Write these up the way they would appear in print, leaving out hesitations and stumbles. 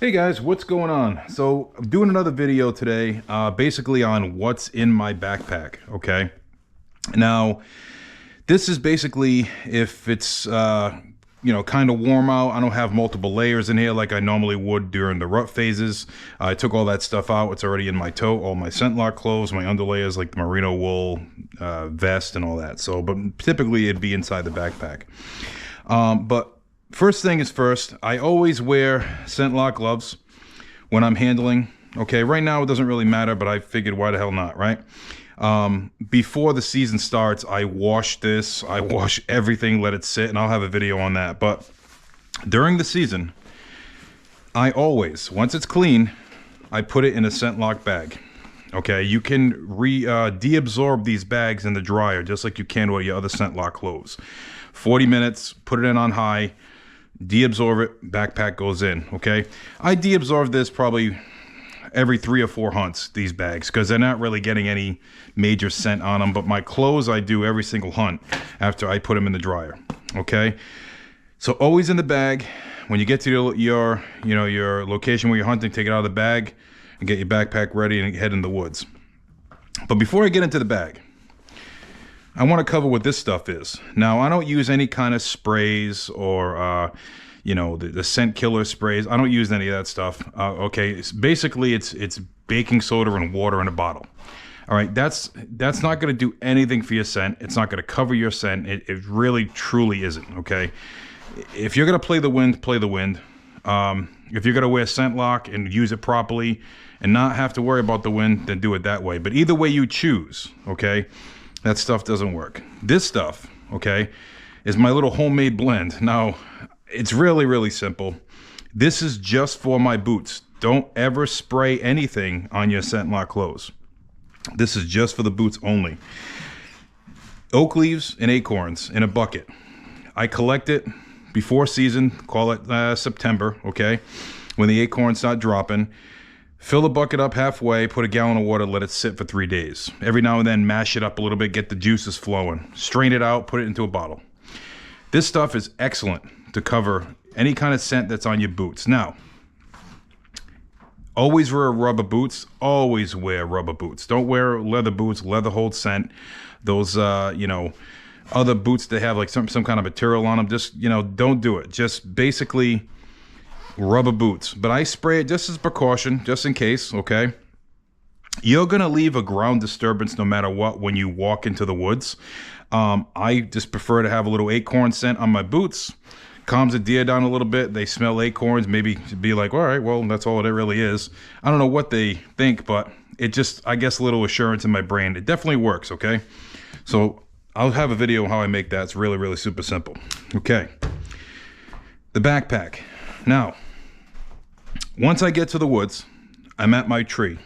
Hey guys, what's going on? So I'm doing another video today, basically on what's in my backpack, okay? Now, this is basically if it's, kind of warm out. I don't have multiple layers in here like I normally would during the rut phases. I took all that stuff out. It's already in my tote, all my scent lock clothes, my underlayers like the merino wool, vest and all that. So, but typically it'd be inside the backpack. But first thing is first, I always wear scent lock gloves when I'm handling. Okay, right now it doesn't really matter, but I figured why the hell not, right? Before the season starts, I wash this, I wash everything, let it sit, and I'll have a video on that. But during the season, I always, once it's clean, I put it in a scent lock bag. Okay, you can deabsorb these bags in the dryer just like you can with your other scent lock clothes. 40 minutes, put it in on high, deabsorb it, backpack goes in, okay? I deabsorb this probably every 3 or 4 hunts, these bags, because they're not really getting any major scent on them, but my clothes I do every single hunt after I put them in the dryer, okay? So always in the bag. When you get to your location where you're hunting, take it out of the bag and get your backpack ready and head in the woods. But before I get into the bag, I want to cover what this stuff is. Now, I don't use any kind of sprays or, the scent killer sprays. I don't use any of that stuff. Okay, it's baking soda and water in a bottle. All right, that's not going to do anything for your scent. It's not going to cover your scent. It really, truly isn't, okay? If you're going to play the wind, play the wind. If you're going to wear scent lock and use it properly and not have to worry about the wind, then do it that way. But either way you choose, okay? That stuff doesn't work. This stuff, okay, is my little homemade blend. Now, it's really, really simple. This is just for my boots. Don't ever spray anything on your scent lock clothes. This is just for the boots only. Oak leaves and acorns in a bucket. I collect it before season, call it September, okay, when the acorns start dropping. Fill the bucket up halfway, put a gallon of water, let it sit for 3 days. Every now and then, mash it up a little bit, get the juices flowing. Strain it out, put it into a bottle. This stuff is excellent to cover any kind of scent that's on your boots. Now, always wear rubber boots. Always wear rubber boots. Don't wear leather boots. Leather holds scent. Those, other boots that have like some kind of material on them, just, don't do it. Just basically rubber boots. But I spray it just as precaution, just in case, okay? You're gonna leave a ground disturbance no matter what when you walk into the woods. I just prefer to have a little acorn scent on my boots. Calms the deer down a little bit. They smell acorns, maybe be like, all right, well, that's all it really is. I don't know what they think, but it just, I guess, a little assurance in my brain. It definitely works, okay? So I'll have a video on how I make that. It's really, really super simple. Okay. The backpack. Now, once I get to the woods, I'm at my tree.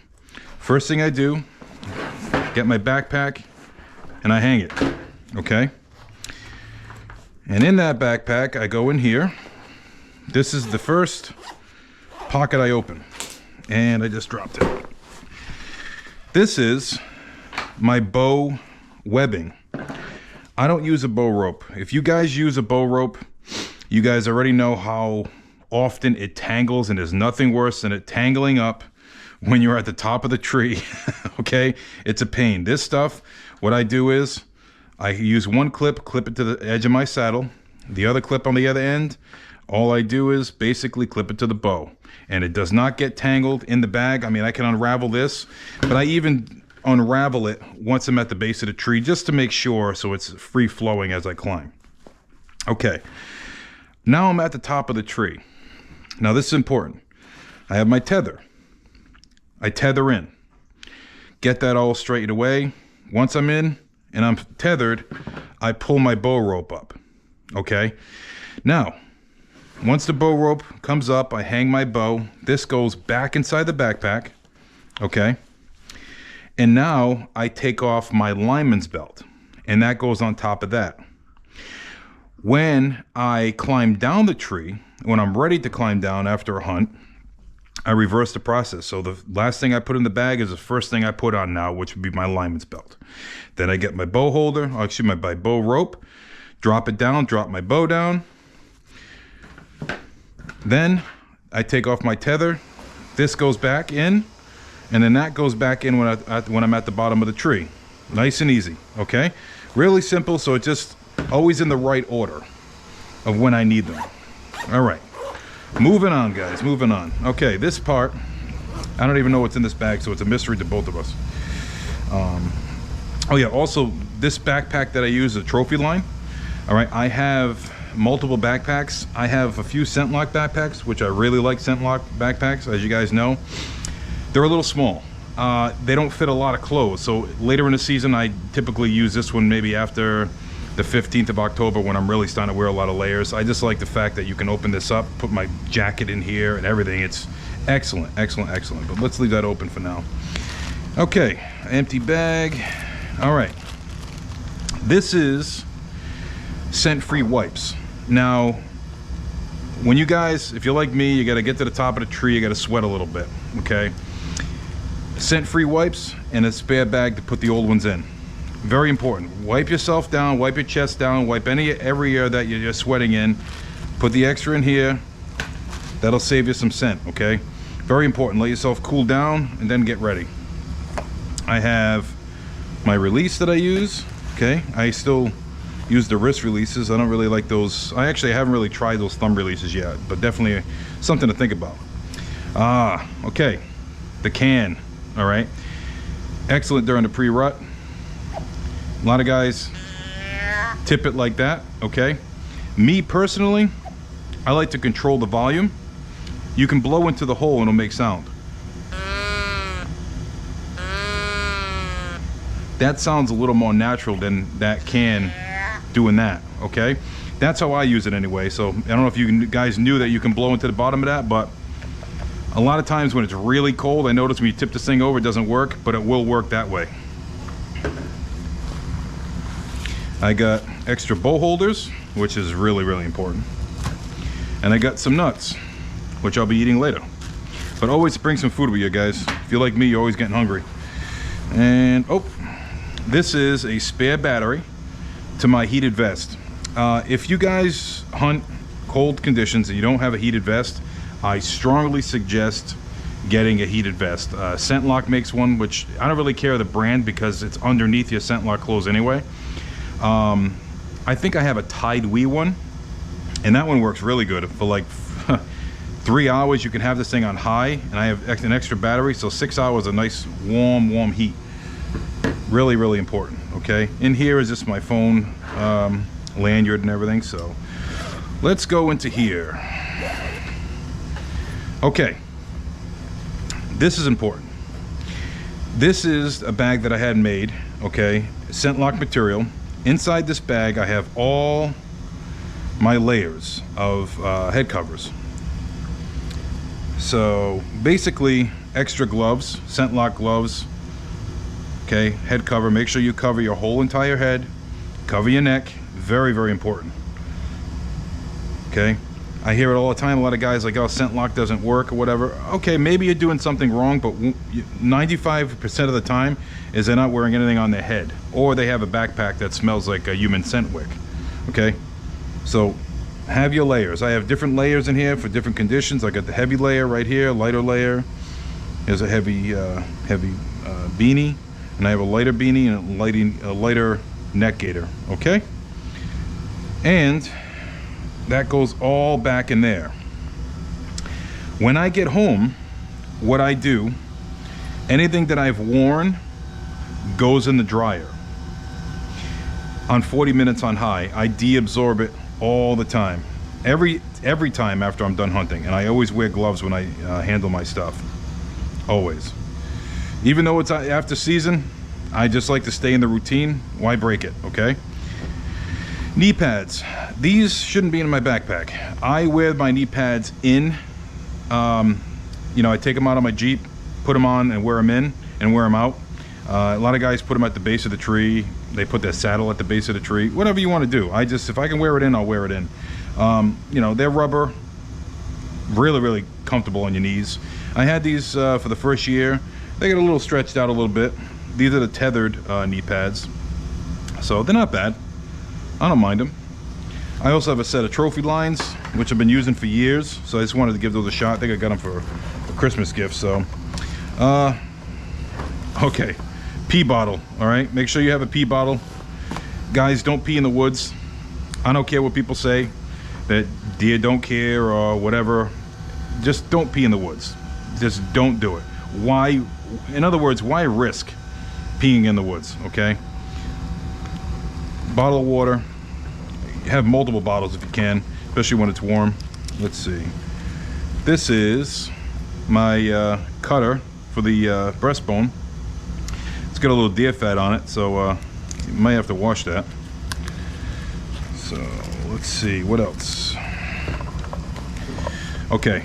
First thing I do, get my backpack and I hang it, okay? And in that backpack, I go in here. This is the first pocket I open. And I just dropped it. This is my bow webbing. I don't use a bow rope. If you guys use a bow rope, you guys already know how often it tangles, and there's nothing worse than it tangling up when you're at the top of the tree. Okay, it's a pain. This stuff, what I do is I use one clip it to the edge of my saddle, the other clip on the other end. All I do is basically clip it to the bow, and it does not get tangled in the bag. I mean, I can unravel this, but I even unravel it once I'm at the base of the tree just to make sure so it's free flowing as I climb. Okay, now I'm at the top of the tree. Now this is important. I have my tether. I tether in. Get that all straightened away. Once I'm in and I'm tethered, I pull my bow rope up. Okay? Now, once the bow rope comes up, I hang my bow. This goes back inside the backpack. Okay? And now I take off my lineman's belt, and that goes on top of that. When I climb down the tree, when I'm ready to climb down after a hunt, I reverse the process. So the last thing I put in the bag is the first thing I put on now, which would be my lineman's belt. Then I get my bow holder, my bow rope, drop it down, drop my bow down. Then I take off my tether. This goes back in, and then that goes back in when I'm at the bottom of the tree. Nice and easy, okay? Really simple, so it's just always in the right order of when I need them. All right, moving on, guys, moving on. Okay, this part, I don't even know what's in this bag, so it's a mystery to both of us. Oh yeah, also, this backpack that I use is a trophy line. All right, I have multiple backpacks. I have a few ScentLok backpacks, which I really like ScentLok backpacks, as you guys know. They're a little small. They don't fit a lot of clothes, so later in the season I typically use this one maybe after the 15th of October when I'm really starting to wear a lot of layers. I just like the fact that you can open this up, put my jacket in here and everything. It's excellent, excellent, excellent. But let's leave that open for now. Okay, empty bag. All right, this is scent-free wipes. Now, when you guys, if you're like me, you got to get to the top of the tree, you got to sweat a little bit, okay? Scent-free wipes and a spare bag to put the old ones in. Very important. Wipe yourself down, wipe your chest down, wipe every area that you're sweating in. Put the extra in here. That'll save you some scent, okay? Very important. Let yourself cool down and then get ready. I have my release that I use, okay? I still use the wrist releases. I don't really like those. I haven't really tried those thumb releases yet, but definitely something to think about. Okay. The can, all right? Excellent during the pre-rut. A lot of guys tip it like that, okay? Me personally, I like to control the volume. You can blow into the hole and it'll make sound. That sounds a little more natural than that can doing that, okay? That's how I use it anyway. So I don't know if you guys knew that you can blow into the bottom of that, but a lot of times when it's really cold, I notice when you tip this thing over, it doesn't work, but it will work that way. I got extra bow holders, which is really, really important. And I got some nuts, which I'll be eating later. But always bring some food with you guys. If you're like me, you're always getting hungry. And, oh, this is a spare battery to my heated vest. If you guys hunt cold conditions and you don't have a heated vest, I strongly suggest getting a heated vest. ScentLok makes one, which I don't really care the brand because it's underneath your ScentLok clothes anyway. I think I have a Tide Wee one, and that one works really good. For like 3 hours, you can have this thing on high, and I have an extra battery, so 6 hours of nice warm heat. Really, really important, okay? In here is just my phone, lanyard and everything, so let's go into here. Okay, this is important. This is a bag that I had made, okay? ScentLok material. Inside this bag, I have all my layers of head covers. So basically, extra gloves, ScentLok gloves, okay, head cover. Make sure you cover your whole entire head, cover your neck. Very, very important. Okay, I hear it all the time. A lot of guys like, oh, ScentLok doesn't work or whatever. Okay, maybe you're doing something wrong, but 95% of the time is they're not wearing anything on their head, or they have a backpack that smells like a human scent wick. Okay, so have your layers. I have different layers in here for different conditions. I got the heavy layer right here, lighter layer. Here's a heavy beanie, and I have a lighter beanie and a lighter neck gaiter. Okay, and that goes all back in there. When I get home, what I do, anything that I've worn goes in the dryer on 40 minutes on high. I deabsorb it all the time, every time after I'm done hunting. And I always wear gloves when I handle my stuff, always. Even though it's after season, I just like to stay in the routine. Why break it, okay? Knee pads. These shouldn't be in my backpack. I wear my knee pads in. You know, I take them out of my Jeep, put them on and wear them in and wear them out. A lot of guys put them at the base of the tree. They put their saddle at the base of the tree. Whatever you want to do. If I can wear it in, I'll wear it in. You know, they're rubber. Really, really comfortable on your knees. I had these for the first year. They get a little stretched out a little bit. These are the tethered knee pads. So they're not bad. I don't mind them. I also have a set of trophy lines, which I've been using for years, so I just wanted to give those a shot. I think I got them for a Christmas gift. So okay, pee bottle. All right, make sure you have a pee bottle. Guys, don't pee in the woods. I don't care what people say, that deer don't care or whatever. Just don't pee in the woods. Just don't do it. Why? In other words, why risk peeing in the woods? Okay, bottle of water. Have multiple bottles if you can, especially when it's warm. Let's see, this is my cutter for the breastbone. It's got a little deer fat on it, so you might have to wash that. So let's see what else. Okay.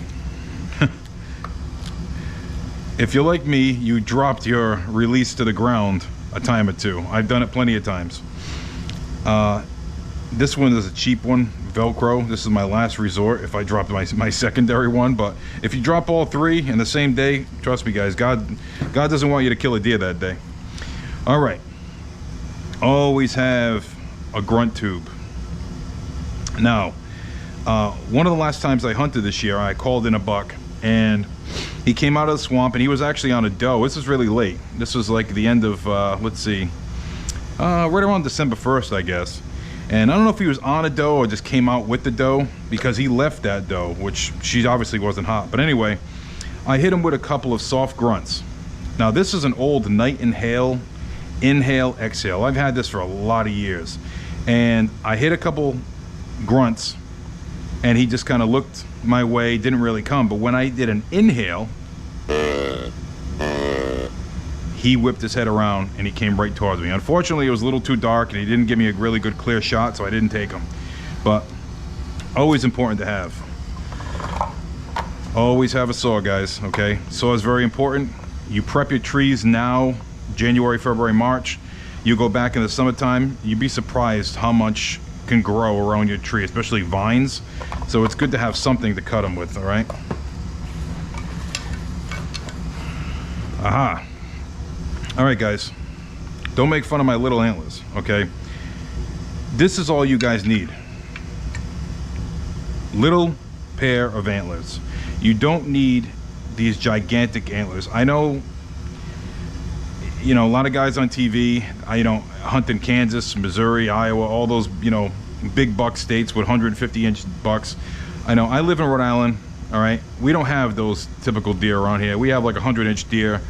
If you're like me, you dropped your release to the ground a time or two. I've done it plenty of times. This one is a cheap one, Velcro. This is my last resort if I dropped my secondary one. But if you drop all three in the same day, trust me guys, God doesn't want you to kill a deer that day. All right, always have a grunt tube. Now, one of the last times I hunted this year, I called in a buck, and he came out of the swamp, and he was actually on a doe. This was really late. This was like the end of, let's see, right around December 1st, I guess. And I don't know if he was on a doe or just came out with the doe, because he left that doe, which she obviously wasn't hot. But anyway, I hit him with a couple of soft grunts. Now, this is an old Night Inhale, Inhale, Exhale. I've had this for a lot of years. And I hit a couple grunts, and he just kind of looked my way, didn't really come. But when I did an inhale, he whipped his head around and he came right towards me. Unfortunately, it was a little too dark and he didn't give me a really good clear shot, so I didn't take him. But always important to have. Always have a saw, guys, okay? Saw is very important. You prep your trees now, January, February, March. You go back in the summertime, you'd be surprised how much can grow around your tree, especially vines. So it's good to have something to cut them with, all right? Aha. All right, guys, don't make fun of my little antlers, okay? This is all you guys need. Little pair of antlers. You don't need these gigantic antlers. I know, you know, a lot of guys on TV, hunt in Kansas, Missouri, Iowa, all those, you know, big buck states with 150-inch bucks. I know, I live in Rhode Island, all right? We don't have those typical deer around here. We have like 100-inch deer.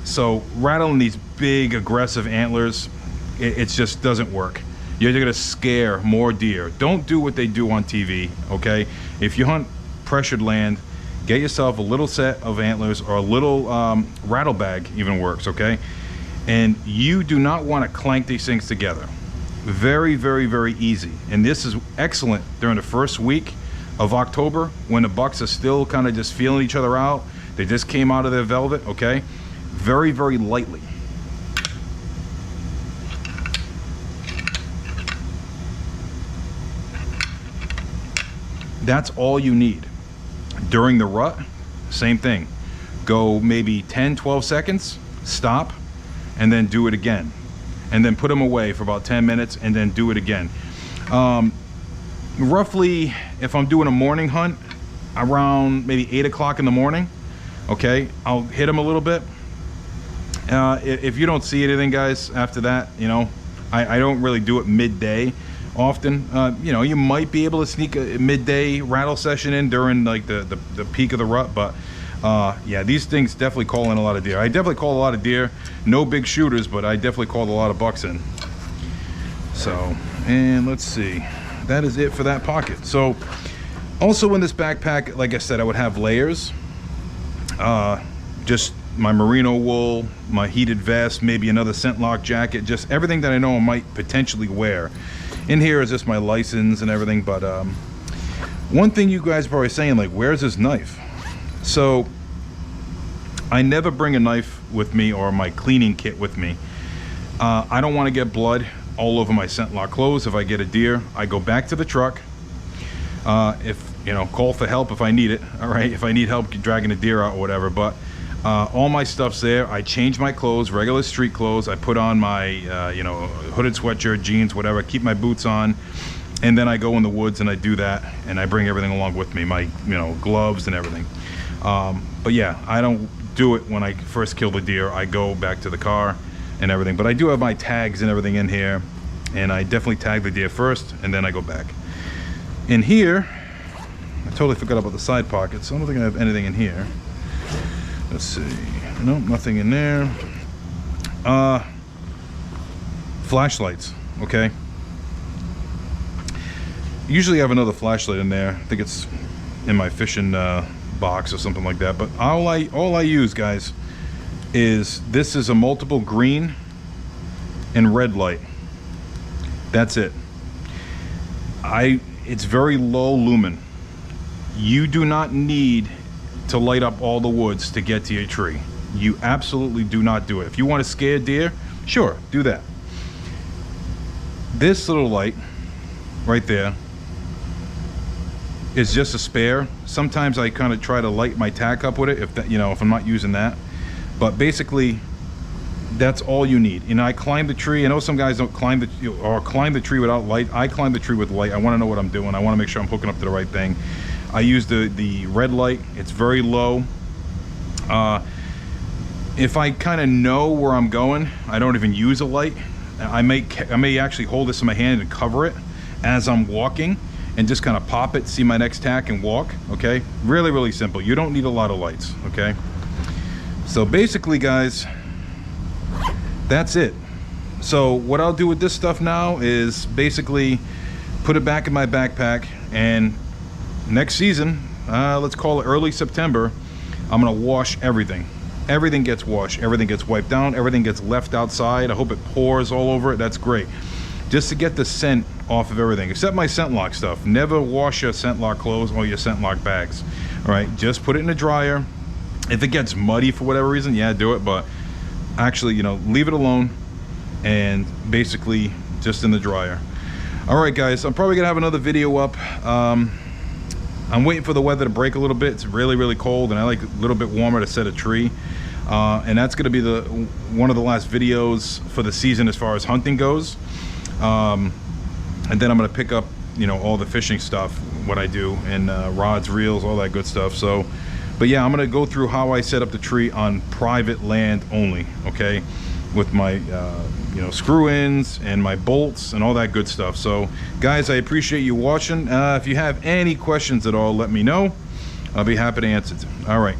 So rattling these big aggressive antlers, it just doesn't work. You're gonna scare more deer. Don't do what they do on TV, okay? If you hunt pressured land, get yourself a little set of antlers, or a little rattle bag even works, okay? And you do not want to clank these things together. Very, very, very easy. And this is excellent during the first week of October, when the bucks are still kind of just feeling each other out. They just came out of their velvet, okay? Very, very lightly. That's all you need. During the rut, same thing. Go maybe 10, 12 seconds, stop, and then do it again. And then put them away for about 10 minutes, and then do it again. Roughly, if I'm doing a morning hunt, around maybe 8 o'clock in the morning, okay, I'll hit them a little bit. If you don't see anything, guys, after that, you know, I don't really do it midday often. You know, you might be able to sneak a midday rattle session in during like the peak of the rut, but yeah, these things definitely call in a lot of deer. I definitely call a lot of deer. No big shooters, but I definitely called a lot of bucks in. So, and let's see, that is it for that pocket. So also in this backpack, like I said, I would have layers. Just my merino wool, my heated vest, maybe another ScentLok jacket, just everything that I know I might potentially wear. In here is just my license and everything. But one thing you guys are probably saying, like, where's his knife? So I never bring a knife with me, or my cleaning kit with me. I don't want to get blood all over my ScentLok clothes. If I get a deer, I go back to the truck. If you know, call for help if I need it. All right, if I need help dragging a deer out or whatever. But all my stuff's there. I change my clothes, regular street clothes. I put on my you know, hooded sweatshirt, jeans, whatever. Keep my boots on. and then I go in the woods and I do that, and I bring everything along with me, my gloves and everything. But yeah, I don't do it when I first kill the deer. I go back to the car and everything, but I do have my tags and everything in here, and I definitely tag the deer first and then I go back. In here, I totally forgot about the side pockets, so I don't think I have anything in here. Let's see. Nope, nothing in there. Flashlights, okay? Usually I have another flashlight in there. I think it's in my fishing box or something like that. But all I use, guys, is this is a multiple green and red light. That's it. It's very low lumen. You do not need to light up all the woods to get to your tree. You absolutely do not do it. If you want to scare deer, sure, do that. This little light right there is just a spare. Sometimes I kind of try to light my tack up with it if that, if I'm not using that. But basically, that's all you need. I climb the tree. I know some guys don't climb the tree without light. I climb the tree with light. I want to know what I'm doing. I want to make sure I'm hooking up to the right thing. I use the red light. It's very low. If I kind of know where I'm going, I don't even use a light. I may actually hold this in my hand and cover it as I'm walking, and just kind of pop it, see my next tack, and walk. Okay, really, really simple. You don't need a lot of lights. Okay, so basically, guys, that's it. So what I'll do with this stuff now is basically put it back in my backpack, and next season, let's call it early September, I'm gonna wash everything. Everything gets washed, everything gets wiped down, everything gets left outside. I hope it pours all over it. That's great. Just to get the scent off of everything, except my scent lock stuff. Never wash your scent lock clothes or your scent lock bags. All right, just put it in the dryer. If it gets muddy for whatever reason, yeah, do it, but actually, leave it alone, and basically just in the dryer. All right, guys, I'm probably gonna have another video up. I'm waiting for the weather to break a little bit. It's really, really cold, and I like a little bit warmer to set a tree. And that's going to be one of the last videos for the season as far as hunting goes. And then I'm going to pick up, all the fishing stuff, what I do, and rods, reels, all that good stuff. So, but yeah, I'm going to go through how I set up the tree on private land only, okay? With my, screw-ins and my bolts and all that good stuff. So, guys, I appreciate you watching. If you have any questions at all, let me know. I'll be happy to answer them. All right.